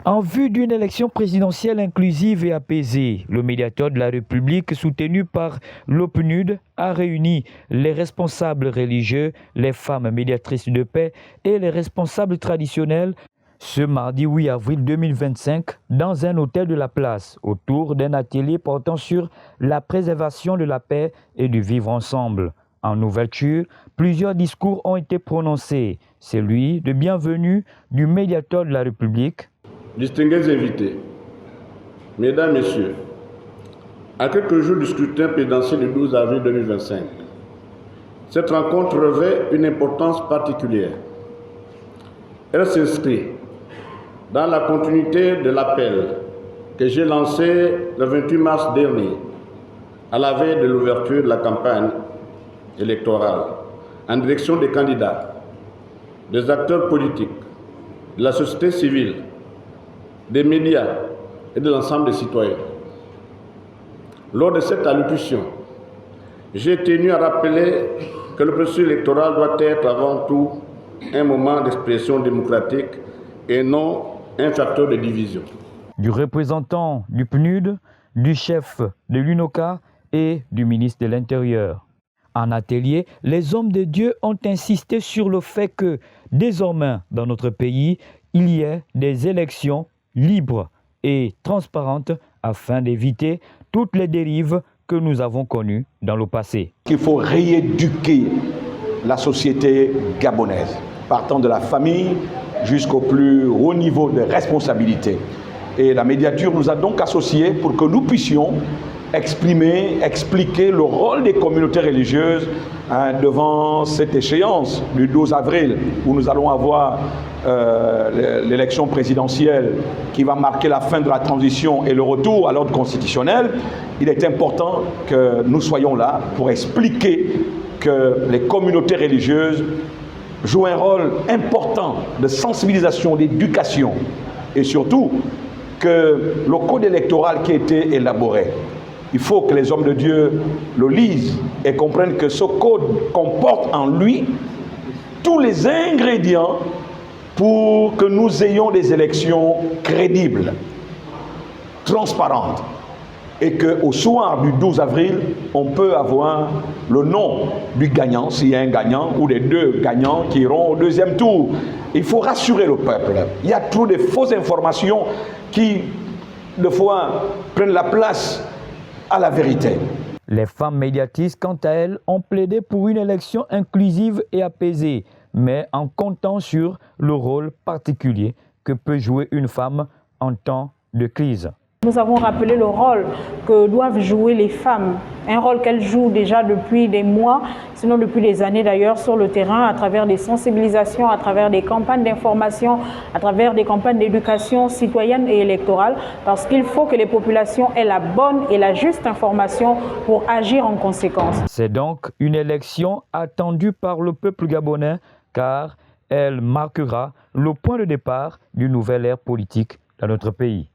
En vue d'une élection présidentielle inclusive et apaisée, le médiateur de la République, soutenu par l'OPNUD, a réuni les responsables religieux, les femmes médiatrices de paix et les responsables traditionnels ce mardi 8 avril 2025 dans un hôtel de la place autour d'un atelier portant sur la préservation de la paix et du vivre ensemble. En ouverture, plusieurs discours ont été prononcés. Celui de bienvenue du médiateur de la République. Distingués invités, Mesdames, Messieurs, à quelques jours du scrutin présidentiel du 12 avril 2025, cette rencontre revêt une importance particulière. Elle s'inscrit dans la continuité de l'appel que j'ai lancé le 28 mars dernier, à la veille de l'ouverture de la campagne électorale, en direction des candidats, des acteurs politiques, de la société civile, des médias et de l'ensemble des citoyens. Lors de cette allocution, j'ai tenu à rappeler que le processus électoral doit être avant tout un moment d'expression démocratique et non un facteur de division. Du représentant du PNUD, du chef de l'UNOCA et du ministre de l'Intérieur. En atelier, les hommes de Dieu ont insisté sur le fait que, désormais, dans notre pays, il y ait des élections libres et transparentes afin d'éviter toutes les dérives que nous avons connues dans le passé. Il faut rééduquer la société gabonaise, partant de la famille jusqu'au plus haut niveau de responsabilité. Et la médiature nous a donc associés pour que nous puissions expliquer le rôle des communautés religieuses devant cette échéance du 12 avril où nous allons avoir l'élection présidentielle qui va marquer la fin de la transition et le retour à l'ordre constitutionnel. Il est important que nous soyons là pour expliquer que les communautés religieuses jouent un rôle important de sensibilisation, d'éducation et surtout que le code électoral qui a été élaboré, il faut que les hommes de Dieu le lisent et comprennent que ce code comporte en lui tous les ingrédients pour que nous ayons des élections crédibles, transparentes, et qu'au soir du 12 avril, on peut avoir le nom du gagnant, s'il y a un gagnant, ou des deux gagnants qui iront au deuxième tour. Il faut rassurer le peuple. Il y a trop de fausses informations qui, de fois, prennent la place à la vérité. Les femmes médiatistes, quant à elles, ont plaidé pour une élection inclusive et apaisée, mais en comptant sur le rôle particulier que peut jouer une femme en temps de crise. Nous avons rappelé le rôle que doivent jouer les femmes, un rôle qu'elles jouent déjà depuis des mois, sinon depuis des années d'ailleurs, sur le terrain, à travers des sensibilisations, à travers des campagnes d'information, à travers des campagnes d'éducation citoyenne et électorale, parce qu'il faut que les populations aient la bonne et la juste information pour agir en conséquence. C'est donc une élection attendue par le peuple gabonais, car elle marquera le point de départ d'une nouvelle ère politique dans notre pays.